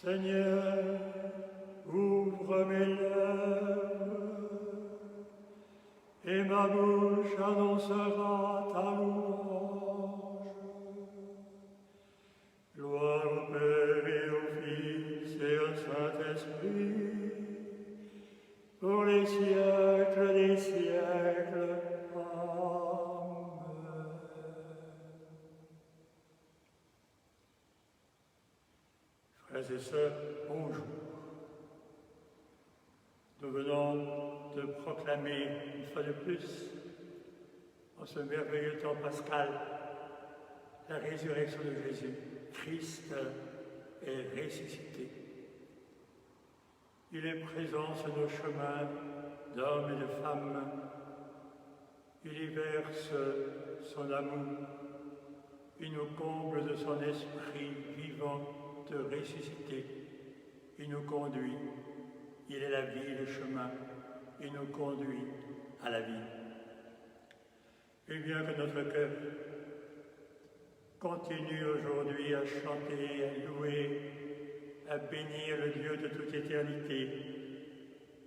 Seigneur, ouvre mes lèvres, et ma bouche annoncera ta louange. Gloire au Père et au Fils et au Saint-Esprit, pour les siècles des siècles. Amen. Frères et sœurs, bonjour. Nous venons de proclamer une fois de plus, en ce merveilleux temps pascal, la résurrection de Jésus. Christ est ressuscité. Il est présent sur nos chemins d'hommes et de femmes. Il y verse son amour. Il nous comble de son esprit vivant de ressuscité. Il nous conduit. Il est la vie, le chemin. Il nous conduit à la vie. Et bien que notre cœur continue aujourd'hui à chanter, à louer, à bénir le Dieu de toute éternité,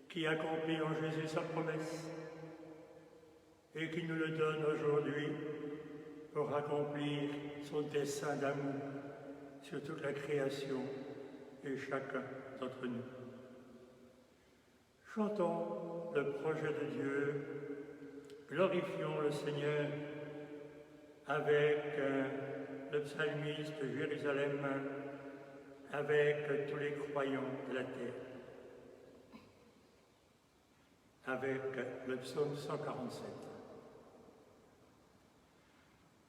qui accomplit en Jésus sa promesse et qui nous le donne aujourd'hui pour accomplir son dessein d'amour sur toute la création et chacun d'entre nous. Chantons le projet de Dieu, glorifions le Seigneur avec le psalmiste de Jérusalem, avec tous les croyants de la terre, avec le psaume 147.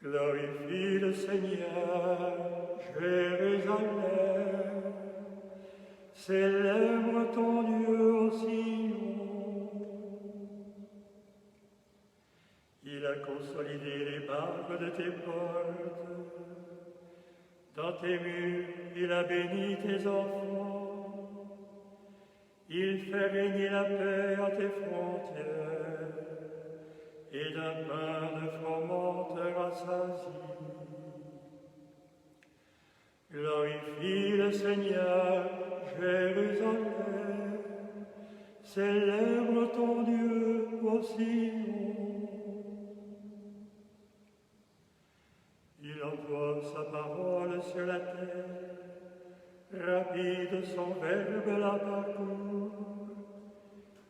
Glorifie le Seigneur, Jérusalem, célèbre ton Dieu au Sion. Il a consolidé les barres de tes portes. Dans tes murs, il a béni tes enfants. Il fait régner la paix à tes frontières, et d'un pain de froment te rassasie. Glorifie le Seigneur, Jérusalem, célèbre ton Dieu au Sion. Il envoie sa parole sur la terre, rapide son verbe la parcourt.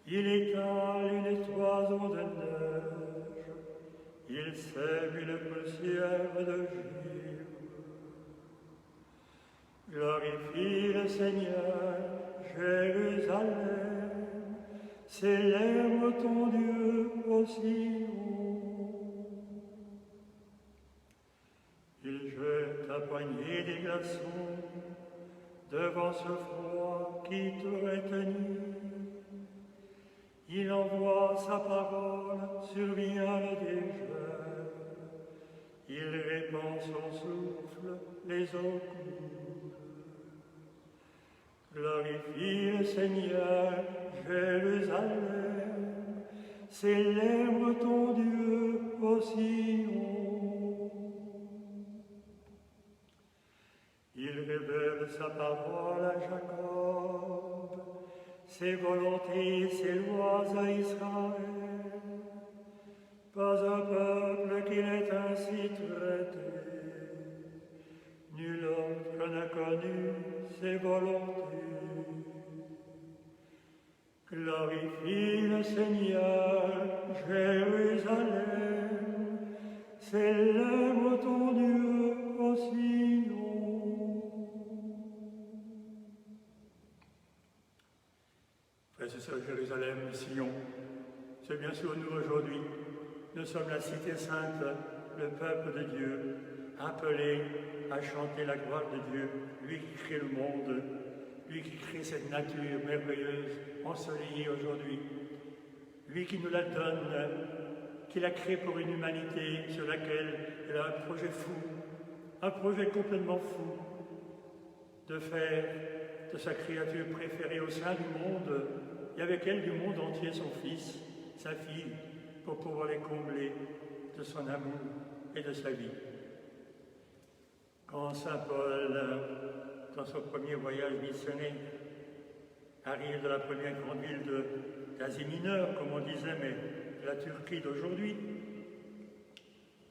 Il étale une toison de neige, il sème une poussière de givre. Glorifie le Seigneur, Jérusalem, célèbre ton Dieu au Sion. Il jette la poignée des glaçons devant ce froid qui t'aurait tenu. Il envoie sa parole sur rien le dégel. Il répand son souffle, les eaux coulent. Glorifie le Seigneur, Jérusalem, célèbre ton Dieu au Sion. Il révèle sa parole à Jacob, ses volontés, ses lois à Israël. Pas un peuple qu'il ait ainsi traité, nul autre n'a connu ses volontés. Glorifie le Seigneur, Jérusalem, célèbre ton Dieu au Sion. Frères et sœurs, Jérusalem, Sion, c'est bien sûr nous aujourd'hui. Nous sommes la cité sainte, le peuple de Dieu, appelé à chanter la gloire de Dieu, lui qui crée le monde, lui qui crée cette nature merveilleuse, ensoleillée aujourd'hui, lui qui nous la donne, qui l'a créée pour une humanité sur laquelle elle a un projet fou, un projet complètement fou, de faire de sa créature préférée au sein du monde, et avec elle du monde entier, son fils, sa fille, pour pouvoir les combler de son amour et de sa vie. Quand saint Paul dans son premier voyage missionnaire, arrive dans la première grande ville d'Asie mineure, comme on disait, mais de la Turquie d'aujourd'hui.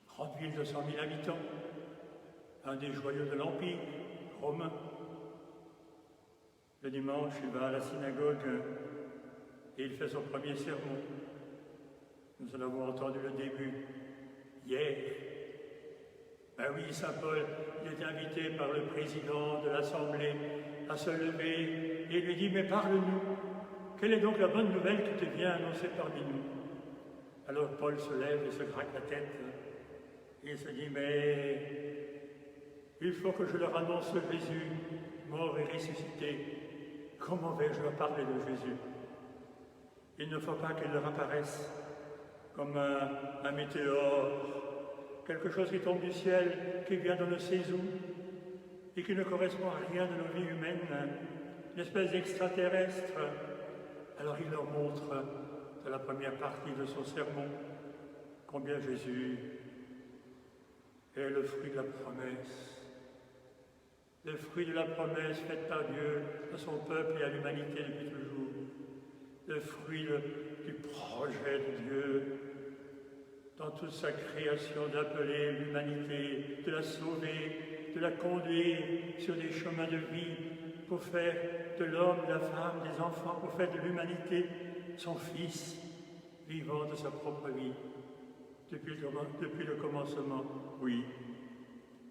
Grande ville de 100 000 habitants, un des joyaux de l'Empire romain. Le dimanche, il va à la synagogue et il fait son premier sermon. Nous en avons entendu le début hier. Ben oui, Saint Paul, il est invité par le président de l'Assemblée à se lever et il lui dit « Mais parle-nous, quelle est donc la bonne nouvelle qui te vient annoncer parmi nous ?» Alors Paul se lève et se gratte la tête et il se dit « Mais il faut que je leur annonce Jésus, mort et ressuscité. Comment vais-je leur parler de Jésus? Il ne faut pas qu'il leur apparaisse comme un météore, quelque chose qui tombe du ciel, qui vient de ne sait où, et qui ne correspond à rien de nos vies humaines, une espèce d'extraterrestre. » Alors il leur montre, dans la première partie de son sermon, combien Jésus est le fruit de la promesse. Le fruit de la promesse faite par Dieu à son peuple et à l'humanité depuis toujours. Le fruit du projet de Dieu dans toute sa création d'appeler l'humanité, de la sauver, de la conduire sur des chemins de vie pour faire de l'homme, de la femme, des enfants, pour faire de l'humanité son fils vivant de sa propre vie. Depuis le commencement, oui,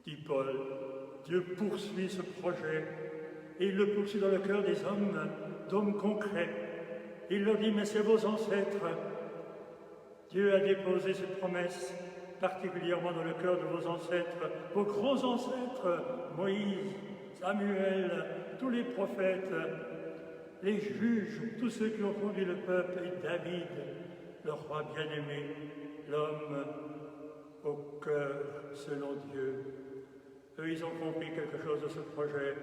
dit Paul, Dieu poursuit ce projet et il le poursuit dans le cœur des hommes, d'hommes concrets. Il leur dit, mais c'est vos ancêtres. Dieu a déposé cette promesse particulièrement dans le cœur de vos ancêtres, vos grands ancêtres, Moïse, Samuel, tous les prophètes, les juges, tous ceux qui ont conduit le peuple, et David, le roi bien-aimé, l'homme au cœur selon Dieu. Eux, ils ont compris quelque chose de ce projet.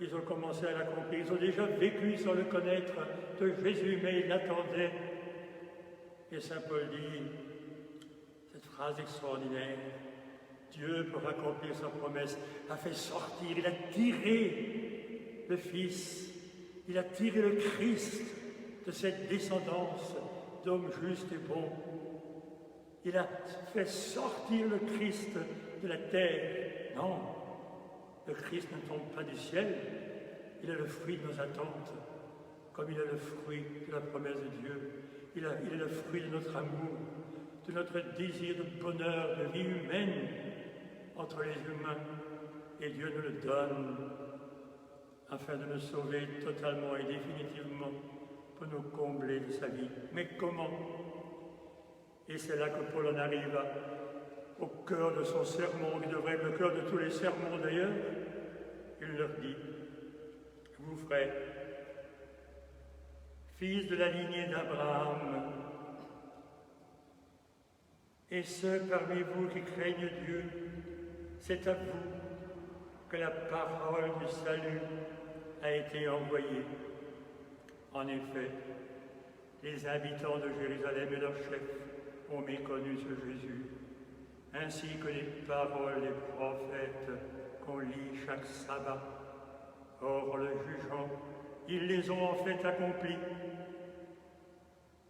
Ils ont commencé à l'accomplir. Ils ont déjà vécu sans le connaître de Jésus, mais ils l'attendaient. Et Saint Paul dit cette phrase extraordinaire. Dieu, pour accomplir sa promesse, a fait sortir, il a tiré le Fils, il a tiré le Christ de cette descendance d'hommes justes et bons. Il a fait sortir le Christ de la terre. Non, le Christ ne tombe pas du ciel, il est le fruit de nos attentes, comme il est le fruit de la promesse de Dieu. Il est le fruit de notre amour, de notre désir de bonheur, de vie humaine entre les humains. Et Dieu nous le donne afin de nous sauver totalement et définitivement pour nous combler de sa vie. Mais comment? Et c'est là que Paul en arrive au cœur de son sermon, qui devrait être le cœur de tous les sermons d'ailleurs. Il leur dit, vous frères, fils de la lignée d'Abraham, et ceux parmi vous qui craignent Dieu, c'est à vous que la parole du salut a été envoyée. En effet, les habitants de Jérusalem et leurs chefs ont méconnu ce Jésus, ainsi que les paroles des prophètes qu'on lit chaque sabbat. Or, le jugeant, ils les ont en fait accomplis,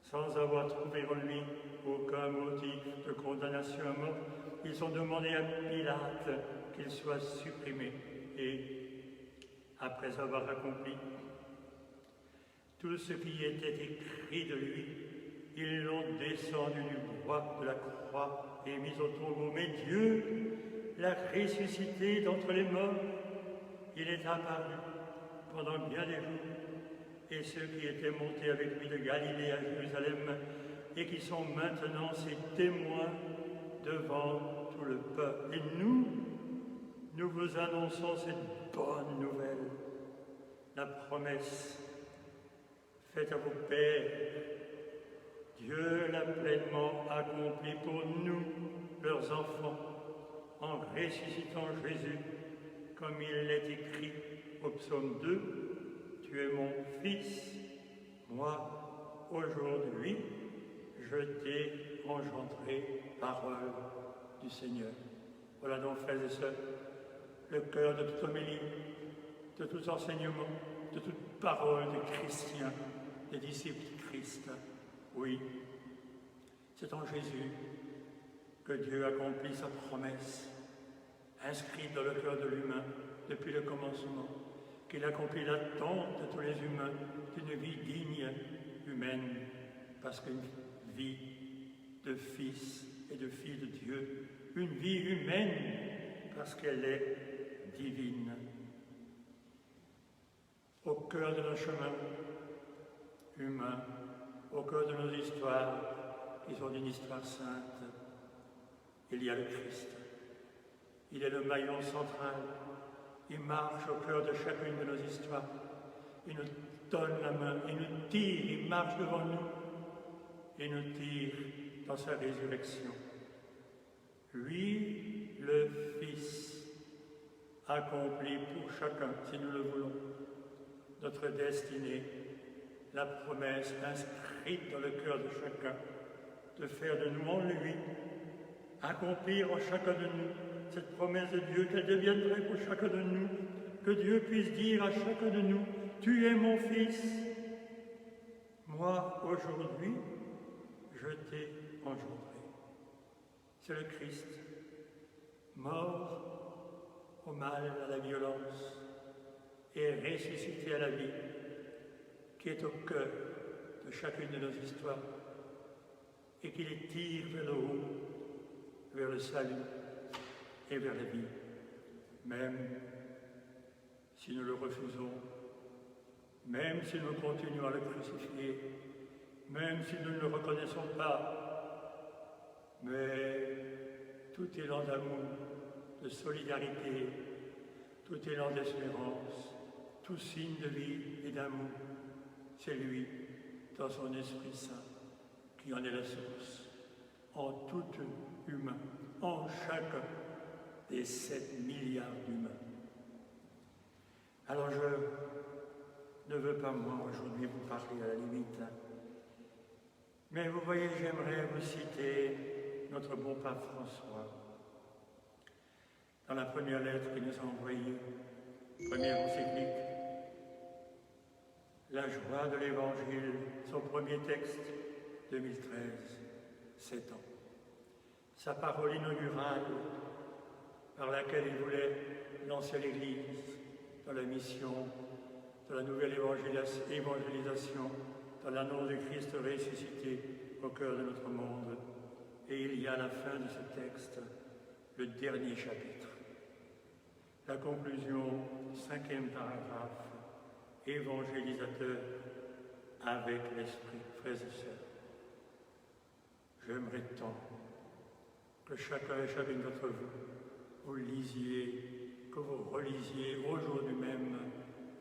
sans avoir trouvé en lui aucun motif de condamnation à mort. Ils ont demandé à Pilate qu'il soit supprimé et, après avoir accompli tout ce qui était écrit de lui, ils l'ont descendu du bois de la croix et mis au tombeau. Mais Dieu l'a ressuscité d'entre les morts. Il est apparu pendant bien des jours. Et ceux qui étaient montés avec lui de Galilée à Jérusalem et qui sont maintenant ses témoins devant tout le peuple. Et nous vous annonçons cette bonne nouvelle, la promesse faite à vos pères. Dieu l'a pleinement accompli pour nous, leurs enfants, en ressuscitant Jésus, comme il est écrit au psaume 2, « Tu es mon Fils, moi, aujourd'hui, je t'ai engendré, parole du Seigneur. » Voilà donc, frères et sœurs, le cœur de toute homélie, de tout enseignement, de toute parole des chrétiens, des disciples de Christ. Oui, c'est en Jésus que Dieu accomplit sa promesse, inscrite dans le cœur de l'humain depuis le commencement, qu'il accomplit l'attente de tous les humains d'une vie digne, humaine, parce qu'une vie de fils et de filles de Dieu, une vie humaine, parce qu'elle est divine. Au cœur de nos chemins humains, au cœur de nos histoires, qui sont une histoire sainte, il y a le Christ. Il est le maillon central. Il marche au cœur de chacune de nos histoires. Il nous donne la main, il nous tire, il marche devant nous. Il nous tire dans sa résurrection. Lui, le Fils, accomplit pour chacun, si nous le voulons, notre destinée, la promesse inscrite dans le cœur de chacun, de faire de nous en lui, accomplir en chacun de nous cette promesse de Dieu, qu'elle devienne vraie pour chacun de nous, que Dieu puisse dire à chacun de nous, tu es mon Fils, moi aujourd'hui, je t'ai engendré. C'est le Christ, mort au mal, à la violence, et ressuscité à la vie, qui est au cœur de chacune de nos histoires, et qui les tire vers le haut, vers le salut et vers la vie, même si nous le refusons, même si nous continuons à le crucifier, même si nous ne le reconnaissons pas, mais tout élan d'amour, de solidarité, tout élan d'espérance, tout signe de vie et d'amour, c'est lui, dans son Esprit Saint, qui en est la source, en tout humain, en chacun des 7 milliards d'humains. Alors je ne veux pas, moi, aujourd'hui, vous parler à la limite, mais vous voyez, j'aimerais vous citer notre bon pape François, dans la première lettre qu'il nous a envoyée, première encyclique, La joie de l'Évangile, son premier texte, 2013, 7 ans. Sa parole inaugurale, par laquelle il voulait lancer l'Église dans la mission de la nouvelle évangélisation, dans l'annonce du Christ ressuscité au cœur de notre monde. Et il y a à la fin de ce texte le dernier chapitre. La conclusion, 5e paragraphe, évangélisateur avec l'Esprit, frères et sœurs. J'aimerais tant que chacun et chacune d'entre vous, vous lisiez, que vous relisiez aujourd'hui même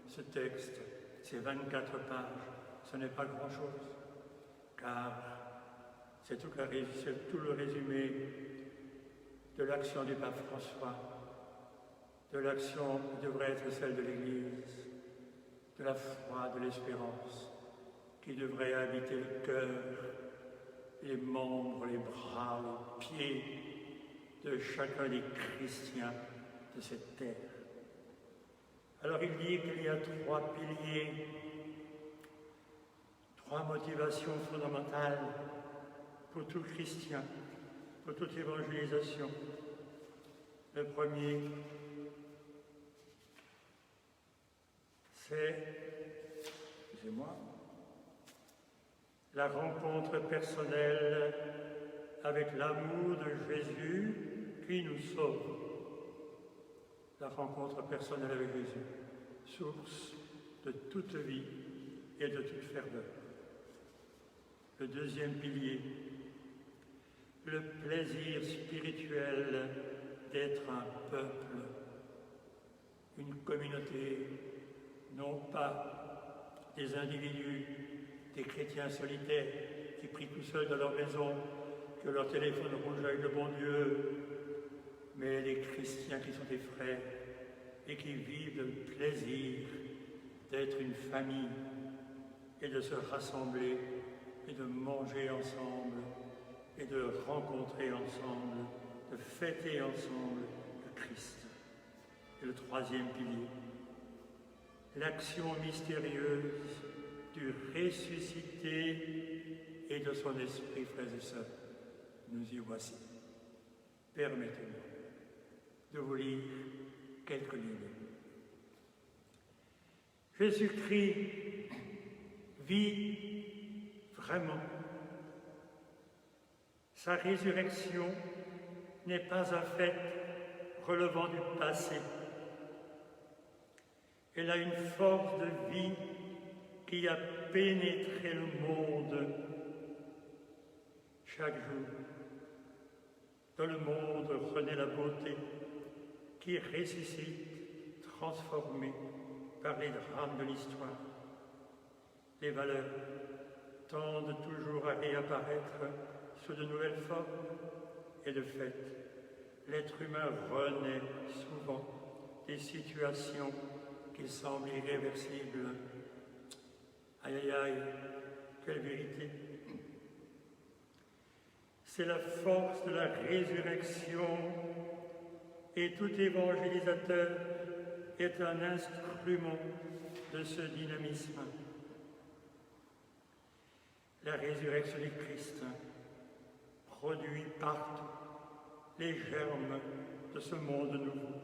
ce texte, ces 24 pages. Ce n'est pas grand-chose, car c'est tout le résumé de l'action du pape François, de l'action qui devrait être celle de l'Église, de la foi, de l'espérance, qui devrait habiter le cœur, les membres, les bras, les pieds de chacun des chrétiens de cette terre. Alors il dit qu'il y a 3 piliers, 3 motivations fondamentales pour tout chrétien, pour toute évangélisation. Le premier, c'est, excusez-moi, la rencontre personnelle avec l'amour de Jésus qui nous sauve. La rencontre personnelle avec Jésus, source de toute vie et de toute ferveur. Le deuxième pilier, le plaisir spirituel d'être un peuple, une communauté, non pas des individus, des chrétiens solitaires qui prient tout seuls dans leur maison, que leur téléphone rouge avec le bon Dieu, mais des chrétiens qui sont des frères et qui vivent le plaisir d'être une famille et de se rassembler et de manger ensemble et de rencontrer ensemble, de fêter ensemble le Christ. Et le troisième pilier, l'action mystérieuse du ressuscité et de son esprit, frères et sœurs. Nous y voici. Permettez-moi de vous lire quelques lignes. Jésus-Christ vit vraiment. Sa résurrection n'est pas un fait relevant du passé. Elle a une force de vie qui a pénétré le monde chaque jour. Dans le monde renaît la beauté qui ressuscite, transformée par les drames de l'histoire. Les valeurs tendent toujours à réapparaître sous de nouvelles formes, et de fait, l'être humain renaît souvent des situations qui semblent irréversibles. Aïe aïe aïe, quelle vérité! C'est la force de la résurrection, et tout évangélisateur est un instrument de ce dynamisme. La résurrection du Christ produit partout les germes de ce monde nouveau.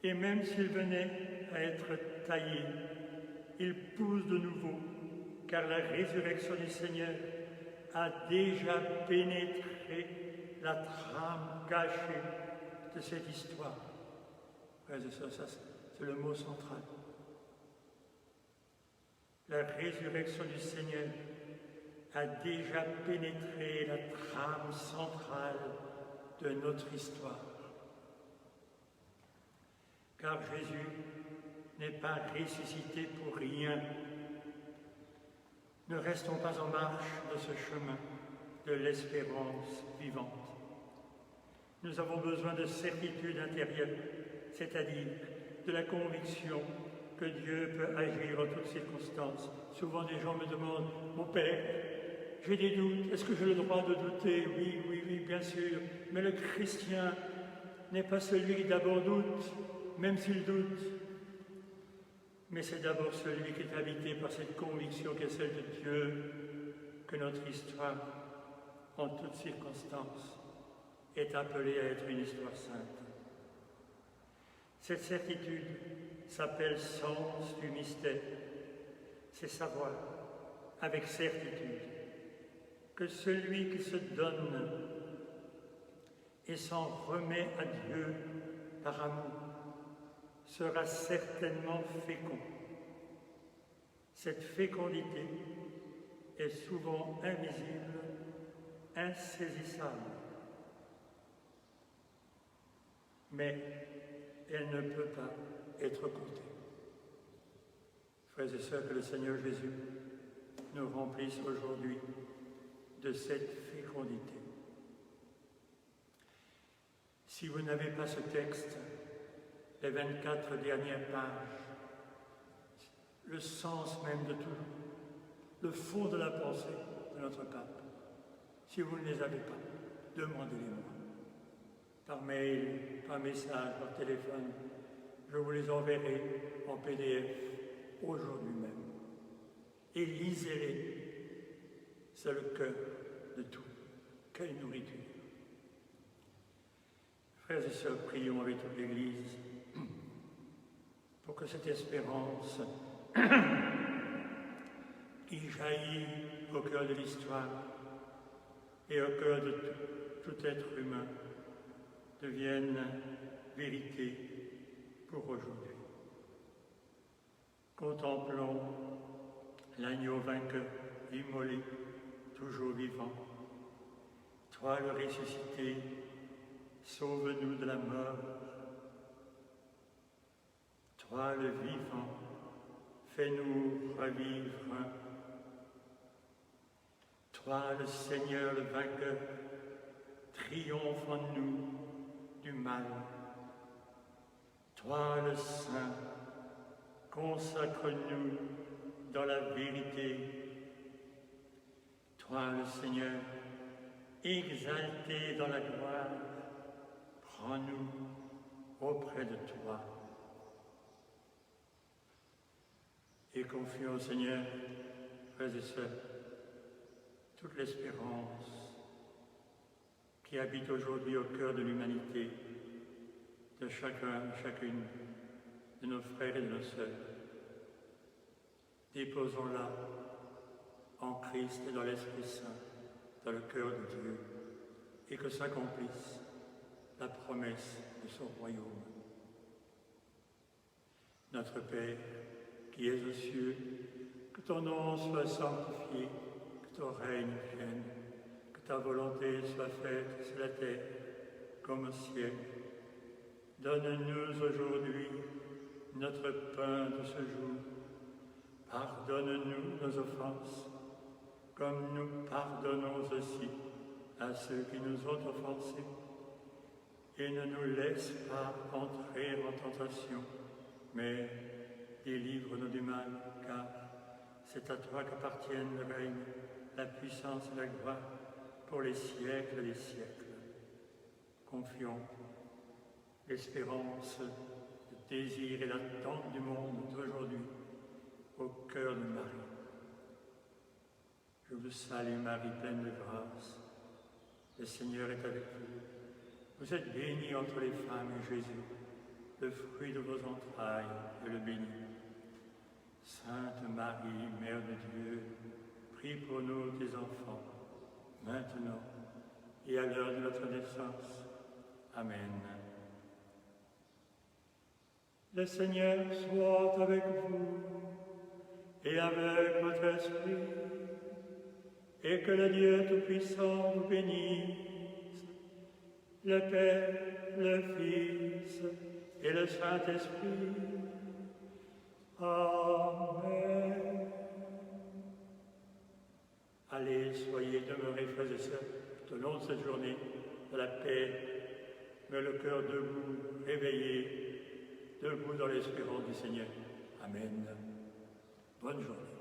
Et même s'il venait à être taillé, il pousse de nouveau, car la résurrection du Seigneur a déjà pénétré la trame cachée de cette histoire. Ça, c'est le mot central. La résurrection du Seigneur a déjà pénétré la trame centrale de notre histoire. Car Jésus n'est pas ressuscité pour rien. Ne restons pas en marche de ce chemin de l'espérance vivante. Nous avons besoin de certitude intérieure, c'est-à-dire de la conviction que Dieu peut agir en toutes circonstances. Souvent des gens me demandent « Mon Père, j'ai des doutes, est-ce que j'ai le droit de douter ?» Oui, bien sûr, mais le chrétien n'est pas celui qui d'abord doute, même s'il doute, mais c'est d'abord celui qui est habité par cette conviction qu'est celle de Dieu, que notre histoire, en toutes circonstances, est appelée à être une histoire sainte. Cette certitude s'appelle sens du mystère. C'est savoir, avec certitude, que celui qui se donne et s'en remet à Dieu par amour sera certainement fécond. Cette fécondité est souvent invisible, insaisissable, mais elle ne peut pas être comptée. Frères et sœurs, que le Seigneur Jésus nous remplisse aujourd'hui de cette fécondité. Si vous n'avez pas ce texte, les 24 dernières pages, le sens même de tout, le fond de la pensée de notre pape, si vous ne les avez pas, demandez-les-moi. Par mail, par message, par téléphone, je vous les enverrai en PDF aujourd'hui même. Et lisez-les, c'est le cœur de tout. Quelle nourriture! Frères et sœurs, prions avec toute l'Église pour que cette espérance qui jaillit au cœur de l'histoire et au cœur de tout être humain devienne vérité pour aujourd'hui. Contemplons l'agneau vainqueur, immolé, toujours vivant. Toi le ressuscité, sauve-nous de la mort. Toi le vivant, fais-nous revivre. Toi le Seigneur le vainqueur, triomphe en nous du mal. Toi le Saint, consacre-nous dans la vérité. Toi le Seigneur, exalté dans la gloire, prends-nous auprès de toi. et confions au Seigneur, frères et sœurs, toute l'espérance qui habite aujourd'hui au cœur de l'humanité, de chacun, chacune de nos frères et de nos sœurs. Déposons-la en Christ et dans l'Esprit Saint, dans le cœur de Dieu, et que s'accomplisse la promesse de son royaume. Notre Père, qui es aux cieux, que ton nom soit sanctifié, que ton règne vienne, que ta volonté soit faite sur la terre comme au ciel. Donne-nous aujourd'hui notre pain de ce jour. Pardonne-nous nos offenses, comme nous pardonnons aussi à ceux qui nous ont offensés. Et ne nous laisse pas entrer en tentation, mais délivre-nous du mal, car c'est à toi qu'appartiennent le règne, la puissance et la gloire pour les siècles des siècles. Confions l'espérance, le désir et l'attente du monde d'aujourd'hui au cœur de Marie. Je vous salue Marie, pleine de grâce. Le Seigneur est avec vous. Vous êtes bénie entre les femmes et Jésus, le fruit de vos entrailles, est le béni. Sainte Marie, Mère de Dieu, prie pour nous, tes enfants, maintenant et à l'heure de notre naissance. Amen. Le Seigneur soit avec vous et avec votre esprit, et que le Dieu Tout-Puissant vous bénisse, le Père, le Fils et le Saint-Esprit. Amen. Allez, soyez demeurés, frères et sœurs, tout au long de cette journée, de la paix, mais le cœur debout, réveillé, debout dans l'espérance du Seigneur. Amen. Bonne journée.